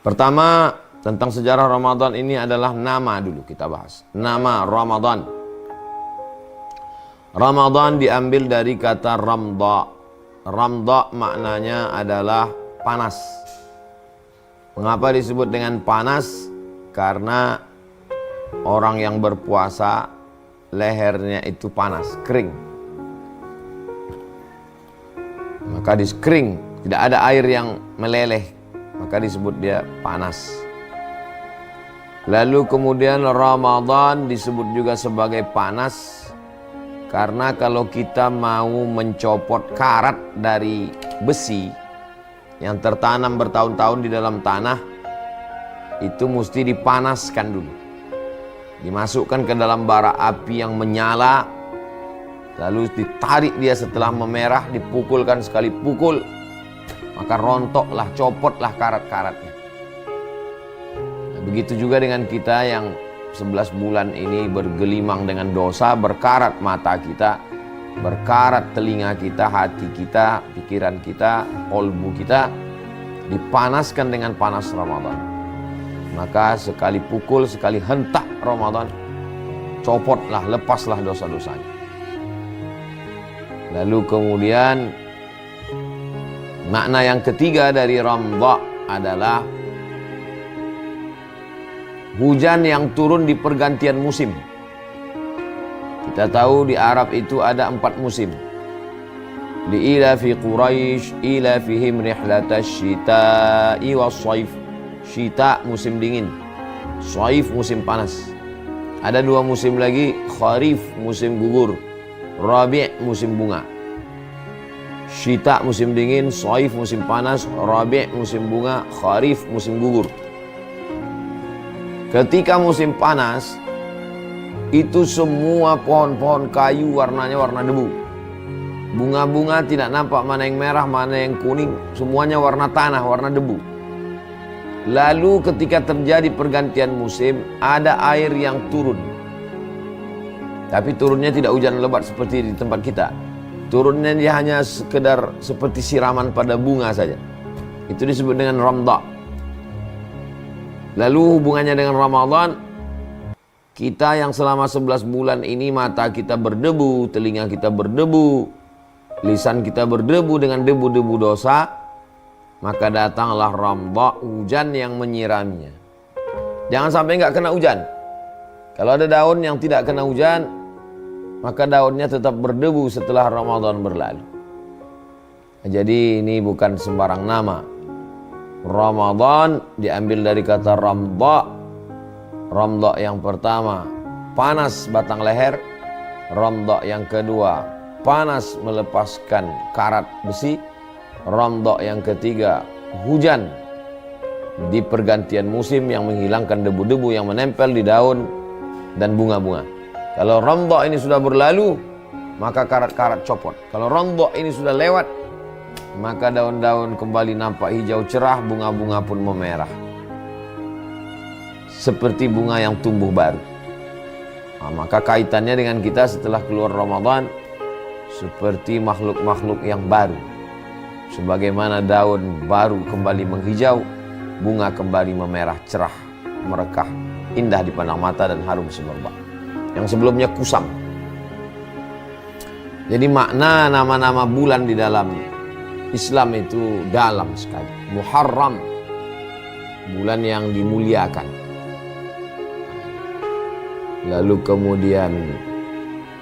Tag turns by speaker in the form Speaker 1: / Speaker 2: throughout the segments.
Speaker 1: Pertama, tentang sejarah Ramadan ini adalah nama dulu kita bahas. Nama Ramadan. Ramadan diambil dari kata ramda. Ramda maknanya adalah panas. Mengapa disebut dengan panas? Karena orang yang berpuasa lehernya itu panas, kering. Maka kering, tidak ada air yang meleleh, maka disebut dia panas. Lalu kemudian Ramadan disebut juga sebagai panas karena kalau kita mau mencopot karat dari besi yang tertanam bertahun-tahun di dalam tanah, itu mesti dipanaskan dulu, dimasukkan ke dalam bara api yang menyala, lalu ditarik dia setelah memerah, dipukulkan sekali pukul, maka rontoklah, copotlah karat-karatnya. Nah, begitu juga dengan kita yang 11 bulan ini bergelimang dengan dosa, berkarat mata kita, berkarat telinga kita, hati kita, pikiran kita, kolbu kita, dipanaskan dengan panas Ramadan. Maka sekali pukul, sekali hentak Ramadan, copotlah, lepaslah dosa-dosanya. Lalu kemudian makna yang ketiga dari Ramda adalah hujan yang turun di pergantian musim. Kita tahu di Arab itu ada 4 musim. Li'ilafi Quraisy ilafihim rihlatash syita'i was-shaif. Syita musim dingin, shaif musim panas. Ada 2 musim lagi, kharif musim gugur, rabi' musim bunga. Syita musim dingin, shaif musim panas, rabi' musim bunga, kharif musim gugur. Ketika musim panas, itu semua pohon-pohon kayu warnanya warna debu. Bunga-bunga tidak nampak mana yang merah, mana yang kuning, semuanya warna tanah, warna debu. Lalu ketika terjadi pergantian musim, ada air yang turun. Tapi turunnya tidak hujan lebat seperti di tempat kita. Turunnya dia hanya sekedar seperti siraman pada bunga saja. Itu disebut dengan Ramda. Lalu hubungannya dengan Ramadan, kita yang selama 11 bulan ini mata kita berdebu, telinga kita berdebu, lisan kita berdebu dengan debu-debu dosa, maka datanglah Ramda, hujan yang menyiraminya. Jangan sampai nggak kena hujan. Kalau ada daun yang tidak kena hujan, maka daunnya tetap berdebu setelah Ramadan berlalu. Jadi ini bukan sembarang nama. Ramadan diambil dari kata Ramda. Ramda yang pertama, panas batang leher. Ramda yang kedua, panas melepaskan karat besi. Ramda yang ketiga, hujan di pergantian musim yang menghilangkan debu-debu yang menempel di daun dan bunga-bunga. Kalau Ramda ini sudah berlalu, maka karat-karat copot. Kalau Ramda ini sudah lewat, maka daun-daun kembali nampak hijau cerah, bunga-bunga pun memerah. Seperti bunga yang tumbuh baru. Nah, maka kaitannya dengan kita setelah keluar Ramadan, seperti makhluk-makhluk yang baru. Sebagaimana daun baru kembali menghijau, bunga kembali memerah cerah, merekah, indah dipandang mata dan harum semerbak. Yang sebelumnya kusam. Jadi makna nama-nama bulan di dalam Islam itu dalam sekali. Muharram, bulan yang dimuliakan. Lalu kemudian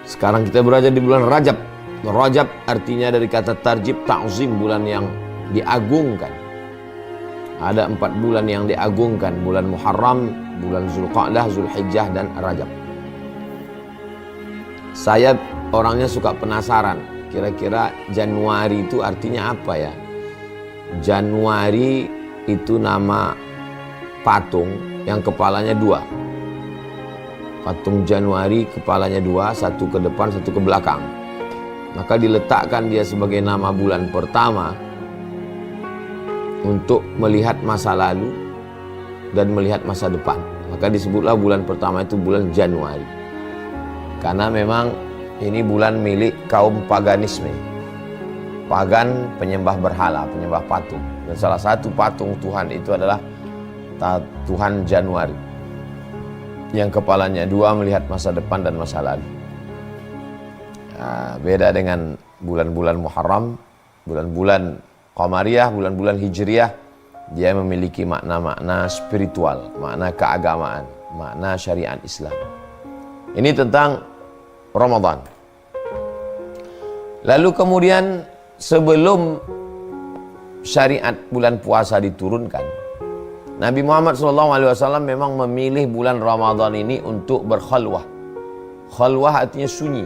Speaker 1: sekarang kita berada di bulan Rajab. Rajab artinya dari kata tarjib, ta'zim, bulan yang diagungkan. Ada 4 bulan yang diagungkan, bulan Muharram, bulan Zulqa'dah, Zulhijjah, dan Rajab. Saya orangnya suka penasaran, kira-kira Januari itu artinya apa ya? Januari itu nama patung yang kepalanya 2. Patung Januari kepalanya 2, satu ke depan, satu ke belakang. Maka diletakkan dia sebagai nama bulan pertama untuk melihat masa lalu dan melihat masa depan. Maka disebutlah bulan pertama itu bulan Januari. Karena memang ini bulan milik kaum paganisme. Pagan, penyembah berhala, penyembah patung. Dan salah satu patung Tuhan itu adalah Tuhan Januari, yang kepalanya 2 melihat masa depan dan masa lalu. Beda dengan bulan-bulan Muharram, bulan-bulan Qamariyah, bulan-bulan Hijriyah, dia memiliki makna-makna spiritual, makna keagamaan, makna syariat Islam. Ini tentang Ramadan. Lalu kemudian sebelum syariat bulan puasa diturunkan, Nabi Muhammad SAW memang memilih bulan Ramadan ini untuk berkhalwah. Khalwah artinya sunyi.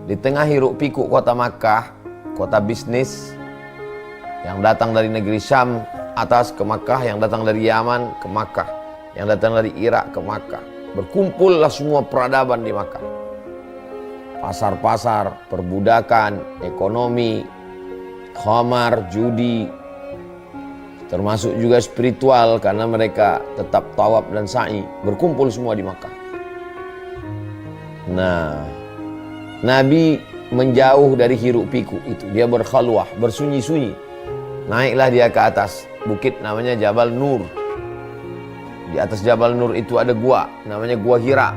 Speaker 1: Di tengah hiruk pikuk kota Makkah, kota bisnis, yang datang dari negeri Syam atas ke Makkah, yang datang dari Yaman ke Makkah, yang datang dari Irak ke Makkah. Berkumpullah semua peradaban di Makkah. Pasar-pasar, perbudakan, ekonomi, khamar, judi, termasuk juga spiritual karena mereka tetap tawaf dan sa'i, berkumpul semua di Makkah. Nah, Nabi menjauh dari hiruk pikuk itu, dia berkhalwah, bersunyi-sunyi. Naiklah dia ke atas bukit namanya Jabal Nur. Di atas Jabal Nur itu ada gua namanya Gua Hira.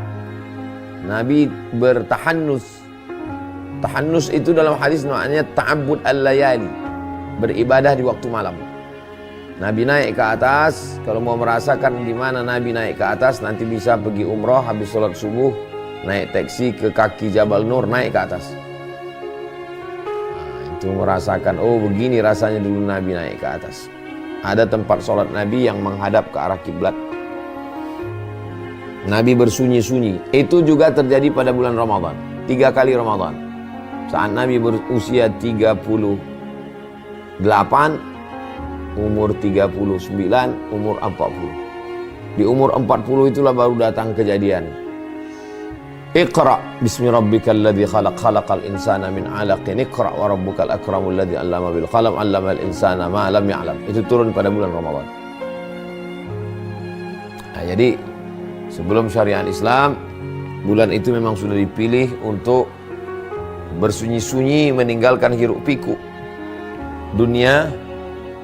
Speaker 1: Nabi bertahannus. Tahannus itu dalam hadis namanya ta'abbud al-layali, beribadah di waktu malam. Nabi naik ke atas. Kalau mau merasakan di mana Nabi naik ke atas, nanti bisa pergi umrah habis sholat subuh, naik taksi ke kaki Jabal Nur, naik ke atas. Itu merasakan, oh begini rasanya dulu Nabi naik ke atas. Ada tempat sholat Nabi yang menghadap ke arah kiblat. Nabi bersunyi-sunyi. Itu juga terjadi pada bulan Ramadan. 3 kali Ramadan. Saat Nabi berusia 38, umur 39, umur 40. Di umur 40 itulah baru datang kejadian. Iqra bismi rabbikal ladzi khalaq, khalaqal insana min 'alaqin, iqra wa rabbukal akramul ladzi 'allama bil qalam, 'allamal insana ma lam ya'lam. Itu turun pada bulan Ramadan. Nah, jadi sebelum syariat Islam, bulan itu memang sudah dipilih untuk bersunyi-sunyi, meninggalkan hiruk pikuk dunia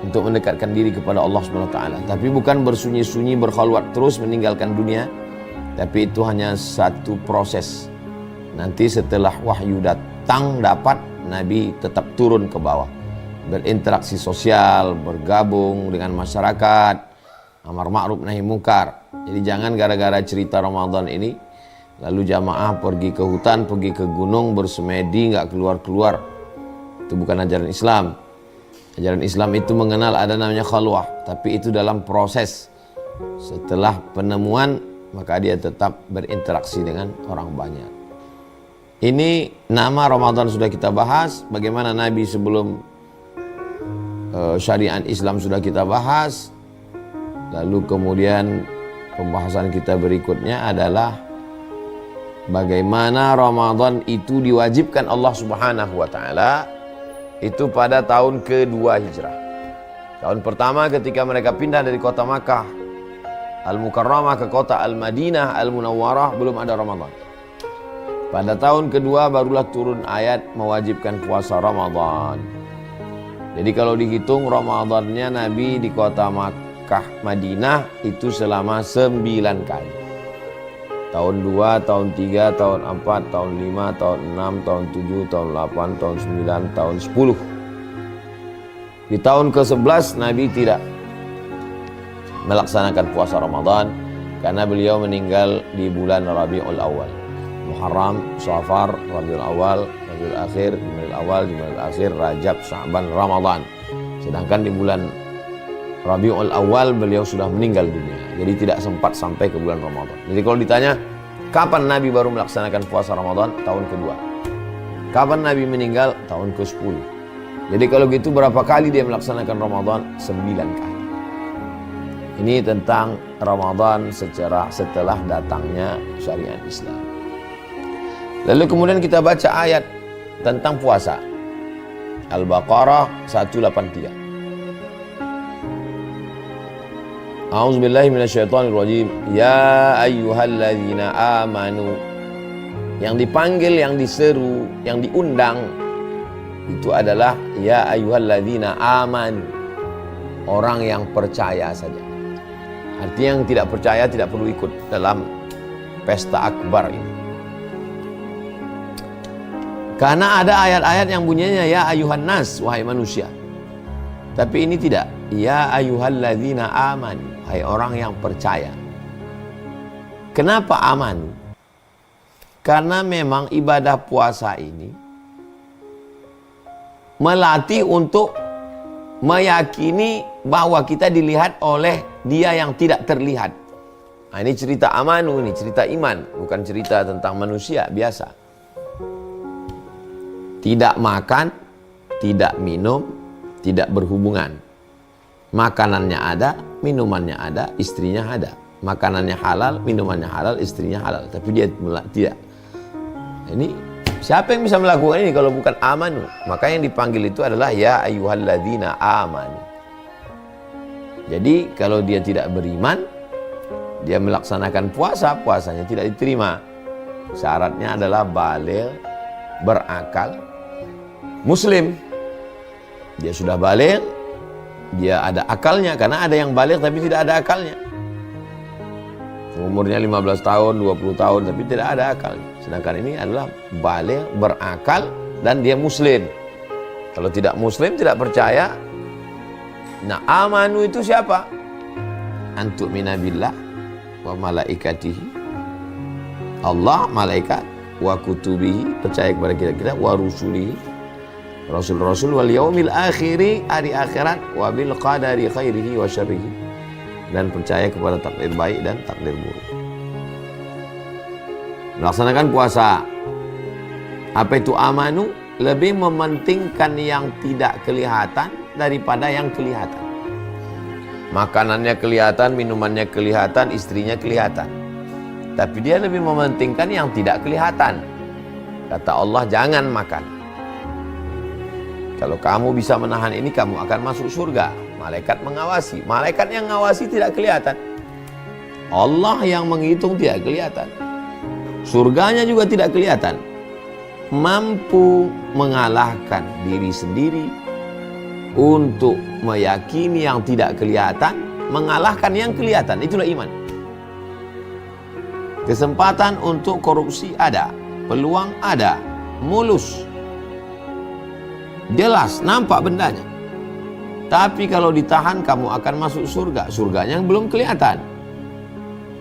Speaker 1: untuk mendekatkan diri kepada Allah Subhanahu wa taala. Tapi bukan bersunyi-sunyi, berkhalwat terus meninggalkan dunia. Tapi itu hanya satu proses. Nanti setelah wahyu datang dapat, Nabi tetap turun ke bawah, berinteraksi sosial, bergabung dengan masyarakat, amar ma'ruf nahi munkar. Jadi jangan gara-gara cerita Ramadan ini lalu jamaah pergi ke hutan, pergi ke gunung, bersemedi, nggak keluar-keluar. Itu bukan ajaran Islam. Ajaran Islam itu mengenal ada namanya khalwah, tapi itu dalam proses. Setelah penemuan, maka dia tetap berinteraksi dengan orang banyak. Ini nama Ramadan sudah kita bahas. Bagaimana Nabi sebelum syariat Islam sudah kita bahas. Lalu kemudian pembahasan kita berikutnya adalah bagaimana Ramadan itu diwajibkan Allah Subhanahu wa taala itu pada tahun kedua Hijrah. Tahun pertama ketika mereka pindah dari kota Makkah Al-Mukarramah ke kota Al-Madinah Al-Munawwarah belum ada Ramadan. Pada tahun kedua barulah turun ayat mewajibkan puasa Ramadan. Jadi kalau dihitung Ramadannya Nabi di kota Makkah Madinah itu selama 9 kali. Tahun 2, tahun 3, tahun 4, tahun 5, tahun 6, tahun 7, tahun 8, tahun 9, tahun 10. Di tahun ke-11 Nabi tidak melaksanakan puasa Ramadan karena beliau meninggal di bulan Rabiul Awal. Muharram, Safar, Rabiul Awal, Rabiul Akhir, Jumadil Awal, Jumadil Akhir, Rajab, Sya'ban, Ramadan. Sedangkan di bulan Rabiul Awal beliau sudah meninggal dunia. Jadi tidak sempat sampai ke bulan Ramadan. Jadi kalau ditanya kapan Nabi baru melaksanakan puasa Ramadan? Tahun kedua. Kapan Nabi meninggal? Tahun ke-10. Jadi kalau gitu berapa kali dia melaksanakan Ramadan? 9 kali. Ini tentang Ramadan setelah datangnya syariat Islam. Lalu kemudian kita baca ayat tentang puasa. Al-Baqarah 183. A'udzubillahi minasyaitonirrajim. Ya ayyuhalladzina amanu. Yang dipanggil, yang diseru, yang diundang itu adalah ya ayyuhalladzina amanu. Orang yang percaya saja. Artinya yang tidak percaya tidak perlu ikut dalam pesta akbar ini. Karena ada ayat-ayat yang bunyinya ya ayuhan nas, wahai manusia. Tapi ini tidak. Ya ayyuhalladzina amanu, hai orang yang percaya. Kenapa aman? Karena memang ibadah puasa ini melatih untuk meyakini bahwa kita dilihat oleh dia yang tidak terlihat. Nah, ini cerita amanu, ini cerita iman, bukan cerita tentang manusia biasa. Tidak makan, tidak minum, tidak berhubungan. Makanannya ada, minumannya ada, istrinya ada. Makanannya halal, minumannya halal, istrinya halal. Tapi dia tidak. Ini siapa yang bisa melakukan ini kalau bukan amanu? Maka yang dipanggil itu adalah ya ayyuhalladzina amanu. Jadi kalau dia tidak beriman, dia melaksanakan puasa, puasanya tidak diterima. Syaratnya adalah baligh, berakal, muslim. Dia sudah baligh, dia ada akalnya, karena ada yang baligh tapi tidak ada akalnya. Umurnya 15 tahun, 20 tahun tapi tidak ada akalnya. Sedangkan ini adalah baligh, berakal, dan dia muslim. Kalau tidak muslim, tidak percaya. Nah, amanu itu siapa? Antu'mina billah wa malaikatihi, Allah, malaikat, wa kutubihi, percaya kepada kita, wa rusulihi, rasul-rasul, wal yaumil akhiri, hari akhirat, wa bil qadari khairihi wa syarrihi, dan percaya kepada takdir baik dan takdir buruk. Melaksanakan puasa. Apa itu amanu? Lebih mementingkan yang tidak kelihatan daripada yang kelihatan. Makanannya kelihatan, minumannya kelihatan, istrinya kelihatan. Tapi dia lebih mementingkan yang tidak kelihatan. Kata Allah, jangan makan. Kalau kamu bisa menahan ini, kamu akan masuk surga. Malaikat mengawasi. Malaikat yang mengawasi tidak kelihatan. Allah yang menghitung tidak kelihatan. Surganya juga tidak kelihatan. Mampu mengalahkan diri sendiri untuk meyakini yang tidak kelihatan, mengalahkan yang kelihatan. Itulah iman. Kesempatan untuk korupsi ada, peluang ada, mulus, jelas, nampak bendanya. Tapi kalau ditahan, kamu akan masuk surga. Surganya yang belum kelihatan.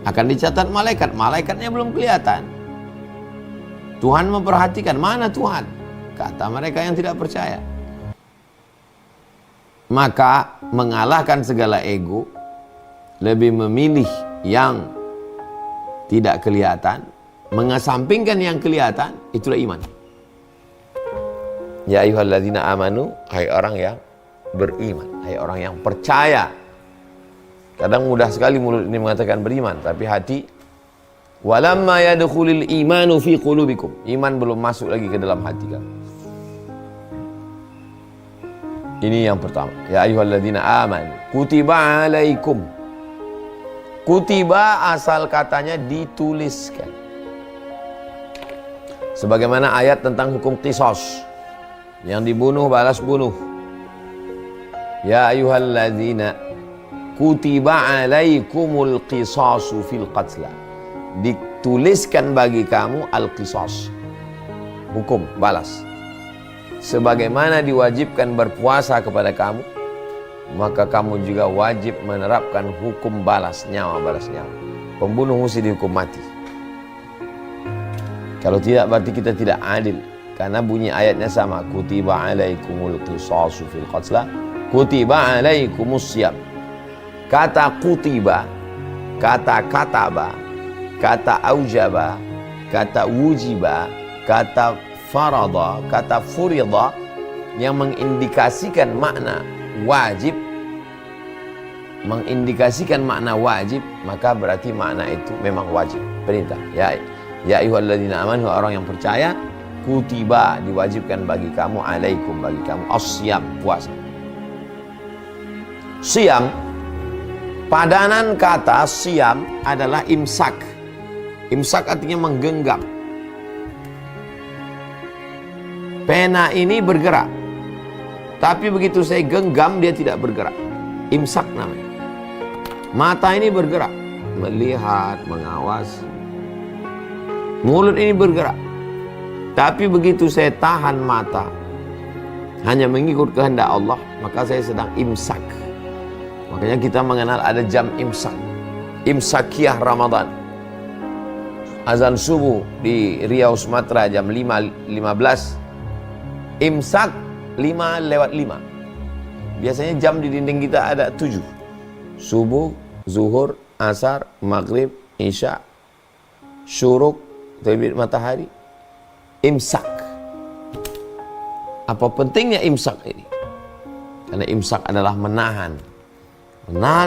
Speaker 1: Akan dicatat malaikat, malaikatnya belum kelihatan. Tuhan memperhatikan, mana Tuhan? Kata mereka yang tidak percaya. Maka mengalahkan segala ego, lebih memilih yang tidak kelihatan, mengesampingkan yang kelihatan, itulah iman. Ya ayyuhalladzina amanu, hai orang yang beriman, hai orang yang percaya. Kadang mudah sekali mulut ini mengatakan beriman, tapi hati, walamma yadkhulul imanu fi qulubikum, iman belum masuk lagi ke dalam hati kamu. Ini yang pertama. Ya ayyuhalladzina amanu kutiba alaikum. Kutiba asal katanya dituliskan. Sebagaimana ayat tentang hukum qisas, yang dibunuh balas bunuh. Ya ayyuhalladzina kutiba alaikumul qisasu fil qatla. Dituliskan bagi kamu al-qisas, hukum balas. Sebagaimana diwajibkan berpuasa kepada kamu, maka kamu juga wajib menerapkan hukum balas nyawa. Pembunuh mesti dihukum mati. Kalau tidak, berarti kita tidak adil. Karena bunyi ayatnya sama. Kutiba alaikumul qisasu fil qatla, kutiba alaikumus syiyam. Kata kutiba, kata kataba, kata aujaba, kata wujiba, kata farada, kata furida, yang mengindikasikan makna wajib, maka berarti makna itu memang wajib, perintah. Ya ayyuhalladzina amanu, orang yang percaya, kutiba, diwajibkan bagi kamu, alaikum, bagi kamu, as-syiyam, puasa. Syiyam, padanan kata syiyam adalah imsak. Imsak artinya menggenggam. Pena ini bergerak, tapi begitu saya genggam dia tidak bergerak. Imsak namanya. Mata ini bergerak, melihat, mengawasi. Mulut ini bergerak. Tapi begitu saya tahan mata, hanya mengikut kehendak Allah, maka saya sedang imsak. Makanya kita mengenal ada jam imsak. Imsakiyah Ramadan. Azan subuh di Riau, Sumatera jam 5.15. Imsak 5:05. Biasanya jam di dinding kita ada 7. Subuh, zuhur, asar, maghrib, isya, syuruk, terbit matahari. Imsak. Apa pentingnya imsak ini? Karena imsak adalah menahan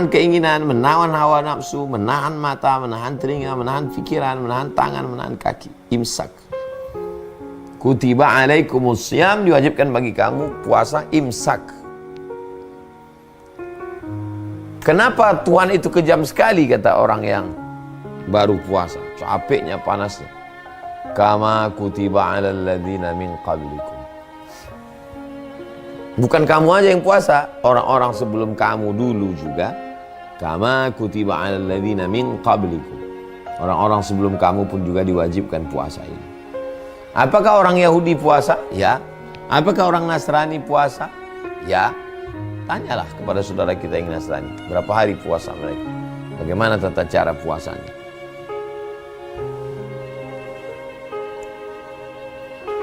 Speaker 1: keinginan, menahan hawa nafsu, menahan mata, menahan telinga, menahan pikiran, menahan tangan, menahan kaki. Imsak. Kutiba alaikumus syiyam, diwajibkan bagi kamu puasa, imsak. Kenapa Tuhan itu kejam sekali, kata orang yang baru puasa, capeknya, panasnya. Kama kutiba alal ladzina min qablikum. Bukan kamu aja yang puasa, orang-orang sebelum kamu dulu juga. Kama kutiba alal ladzina min qablikum. Orang-orang sebelum kamu pun juga diwajibkan puasa ini. Apakah orang Yahudi puasa? Ya. Apakah orang Nasrani puasa? Ya. Tanyalah kepada saudara kita yang Nasrani, berapa hari puasa mereka? Bagaimana tata cara puasanya?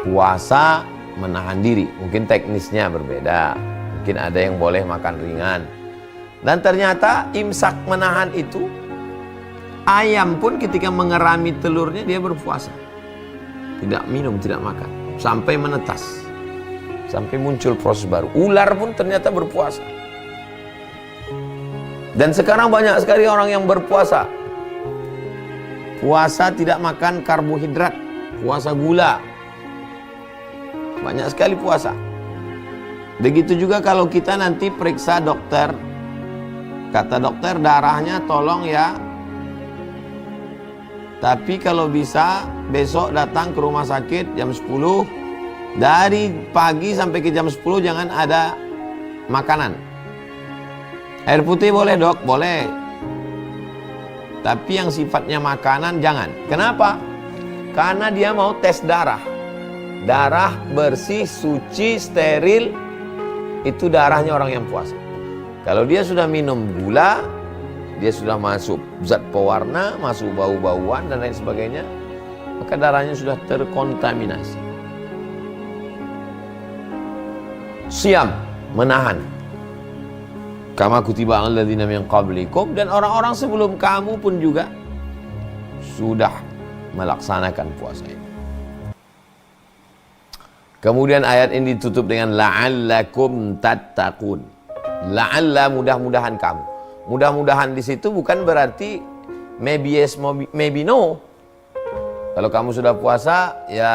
Speaker 1: Puasa menahan diri, mungkin teknisnya berbeda, mungkin ada yang boleh makan ringan. Dan ternyata imsak menahan itu, ayam pun ketika mengerami telurnya dia berpuasa, tidak minum, tidak makan, sampai menetas, sampai muncul proses baru. Ular pun ternyata berpuasa. Dan sekarang banyak sekali orang yang berpuasa, puasa tidak makan karbohidrat, puasa gula. Banyak sekali puasa. Begitu juga kalau kita nanti periksa dokter, kata dokter darahnya tolong ya, tapi kalau bisa besok datang ke rumah sakit jam 10, dari pagi sampai ke jam 10 jangan ada makanan. Air putih boleh dok? Boleh. Tapi yang sifatnya makanan jangan. Kenapa? Karena dia mau tes darah. Darah bersih, suci, steril, itu darahnya orang yang puasa. Kalau dia sudah minum gula, dia sudah masuk zat pewarna, masuk bau-bauan dan lain sebagainya, maka darahnya sudah terkontaminasi. Siam, menahan. Kama kutiba alal ladzina min qablikum, dan orang-orang sebelum kamu pun juga sudah melaksanakan puasa ini. Kemudian ayat ini ditutup dengan la'allakum tattaqun. La'alla, mudah-mudahan kamu. Mudah-mudahan di situ bukan berarti maybe yes, maybe no. Kalau kamu sudah puasa, ya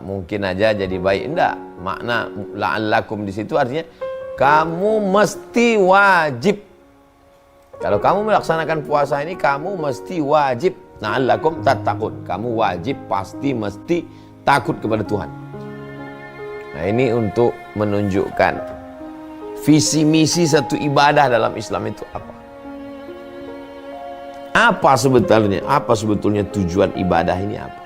Speaker 1: mungkin aja jadi baik. Enggak. Makna la'allakum di situ artinya kamu mesti wajib. Kalau kamu melaksanakan puasa ini, kamu mesti wajib. La'allakum tattaqun. Kamu wajib, pasti, mesti takut kepada Tuhan. Nah, ini untuk menunjukkan visi misi satu ibadah dalam Islam itu apa? Apa sebetulnya tujuan ibadah ini apa?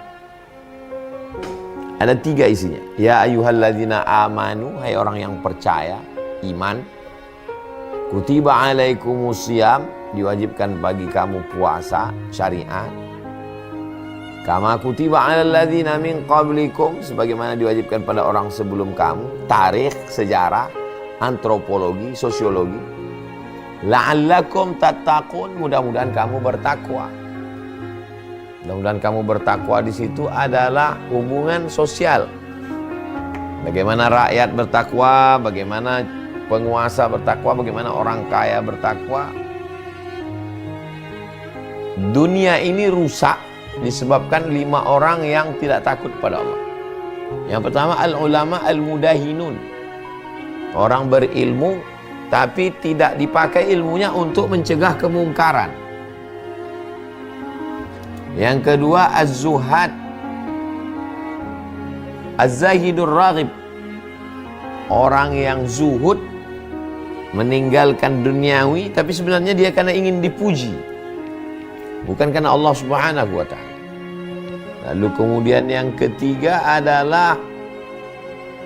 Speaker 1: Ada 3 isinya. Ya ayyuhalladzina amanu, hai orang yang percaya, iman. Kutiba alaikumusiyam, diwajibkan bagi kamu puasa syariat. Kama kutiba alal ladzina min qablikum, sebagaimana diwajibkan pada orang sebelum kamu. Tarikh, sejarah, antropologi, sosiologi. La'allakum tattaqun, mudah-mudahan kamu bertakwa. Mudah-mudahan kamu bertakwa di situ adalah hubungan sosial. Bagaimana rakyat bertakwa, bagaimana penguasa bertakwa, bagaimana orang kaya bertakwa. Dunia ini rusak disebabkan 5 orang yang tidak takut pada Allah. Yang pertama, al-ulama al-mudahinun. Orang berilmu tapi tidak dipakai ilmunya untuk mencegah kemungkaran. Yang kedua, az-zuhad, az-zahidur raghib. Orang yang zuhud meninggalkan duniawi, tapi sebenarnya dia karena ingin dipuji, bukan karena Allah Subhanahu wa ta'ala. Lalu kemudian yang ketiga adalah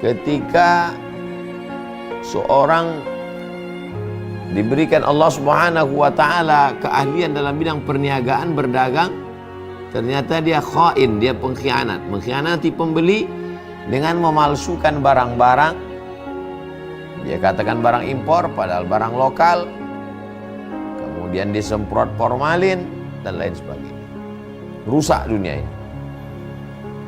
Speaker 1: ketika seorang diberikan Allah Subhanahu wa ta'ala keahlian dalam bidang perniagaan, berdagang, ternyata dia khain, dia pengkhianat, mengkhianati pembeli dengan memalsukan barang-barang. Dia katakan barang impor padahal barang lokal, kemudian disemprot formalin dan lain sebagainya. Rusak dunia ini.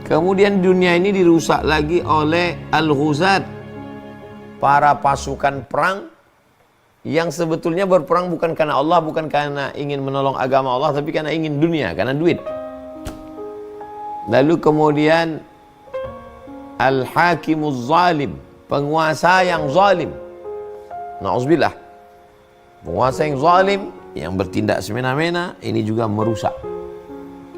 Speaker 1: Kemudian dunia ini dirusak lagi oleh al-ghuzat, para pasukan perang yang sebetulnya berperang bukan karena Allah, bukan karena ingin menolong agama Allah, tapi karena ingin dunia, karena duit. Lalu kemudian al-hakimuz zalim, penguasa yang zalim. Na'udzubillah. Penguasa yang zalim, yang bertindak semena-mena, ini juga merusak.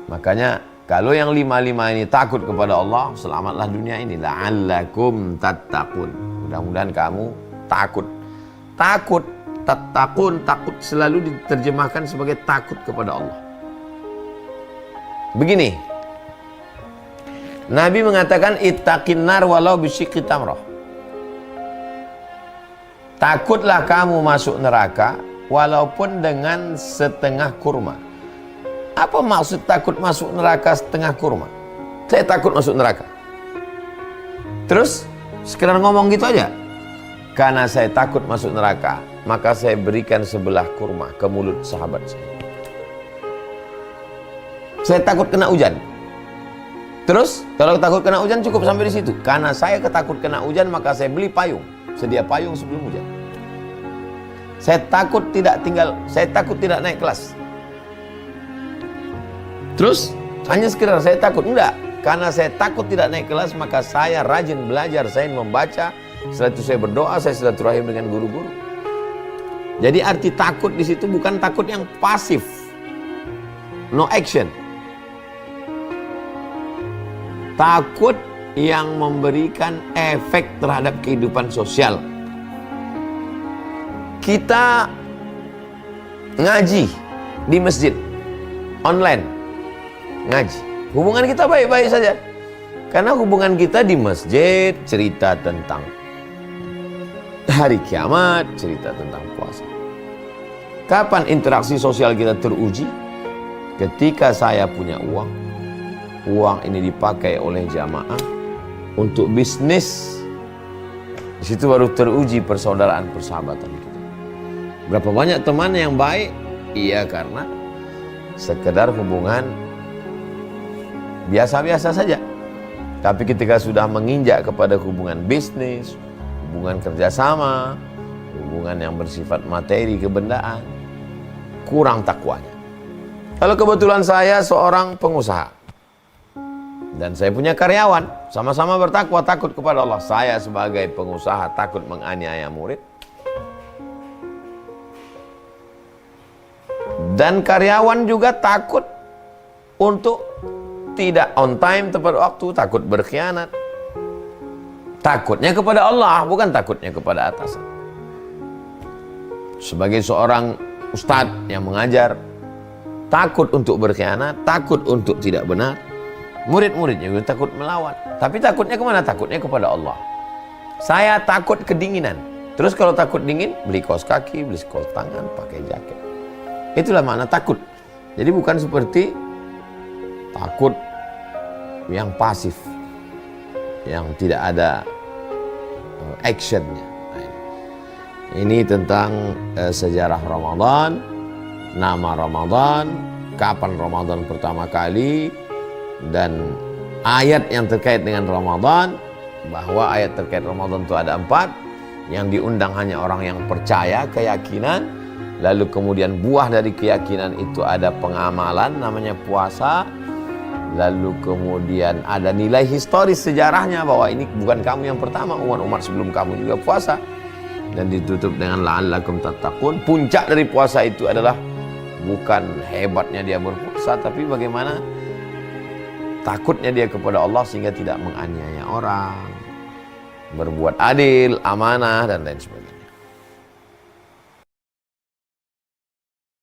Speaker 1: Makanya kalau yang lima-lima ini takut kepada Allah, selamatlah dunia ini. La'allakum tattaqun. Mudah-mudahan kamu takut. Takut, tattaqun, takut selalu diterjemahkan sebagai takut kepada Allah. Begini, Nabi mengatakan ittaqin nar walau bisyikki tamrah. Takutlah kamu masuk neraka walaupun dengan setengah kurma. Apa maksud takut masuk neraka setengah kurma? Saya takut masuk neraka. Terus sekedar ngomong gitu aja. Karena saya takut masuk neraka, maka saya berikan sebelah kurma ke mulut sahabat saya. Saya takut kena hujan. Terus kalau takut kena hujan cukup sampai di situ. Karena saya ketakut kena hujan, maka saya beli payung, sedia payung sebelum hujan. Saya takut tidak naik kelas. Terus hanya sekedar saya takut, enggak. Karena saya takut tidak naik kelas, maka saya rajin belajar, saya membaca. Setelah itu saya berdoa, saya silaturahim dengan guru-guru. Jadi arti takut di situ bukan takut yang pasif, no action. Takut yang memberikan efek terhadap kehidupan sosial. Kita ngaji di masjid, online, ngaji. Hubungan kita baik-baik saja. Karena hubungan kita di masjid cerita tentang hari kiamat, cerita tentang puasa. Kapan interaksi sosial kita teruji? Ketika saya punya uang. Uang ini dipakai oleh jamaah untuk bisnis. Di situ baru teruji persaudaraan, persahabatan kita. Berapa banyak teman yang baik? Iya, karena sekedar hubungan biasa-biasa saja. Tapi ketika sudah menginjak kepada hubungan bisnis, hubungan kerjasama, hubungan yang bersifat materi, kebendaan, kurang takwanya. Kalau kebetulan saya seorang pengusaha dan saya punya karyawan, sama-sama bertakwa, takut kepada Allah. Saya sebagai pengusaha takut menganiaya murid, dan karyawan juga takut untuk tidak on time, tepat waktu, takut berkhianat. Takutnya kepada Allah, bukan takutnya kepada atasan. Sebagai seorang ustadz yang mengajar, takut untuk berkhianat, takut untuk tidak benar. Murid-muridnya juga takut melawan. Tapi takutnya kemana? Takutnya kepada Allah. Saya takut kedinginan. Terus kalau takut dingin, beli kaos kaki, beli kaos tangan, pakai jaket. Itulah makna takut. Jadi bukan seperti takut yang pasif, yang tidak ada actionnya. Ini tentang sejarah Ramadan, nama Ramadan, kapan Ramadan pertama kali, dan ayat yang terkait dengan Ramadan. Bahwa ayat terkait Ramadan itu ada 4. Yang diundang hanya orang yang percaya, keyakinan. Lalu kemudian buah dari keyakinan itu ada pengamalan, namanya puasa. Lalu kemudian ada nilai historis sejarahnya, bahwa ini bukan kamu yang pertama, umat-umat sebelum kamu juga puasa. Dan ditutup dengan la'allakum tattaqun. Puncak dari puasa itu adalah bukan hebatnya dia berpuasa, tapi bagaimana takutnya dia kepada Allah sehingga tidak menganiaya orang, berbuat adil, amanah, dan lain sebagainya.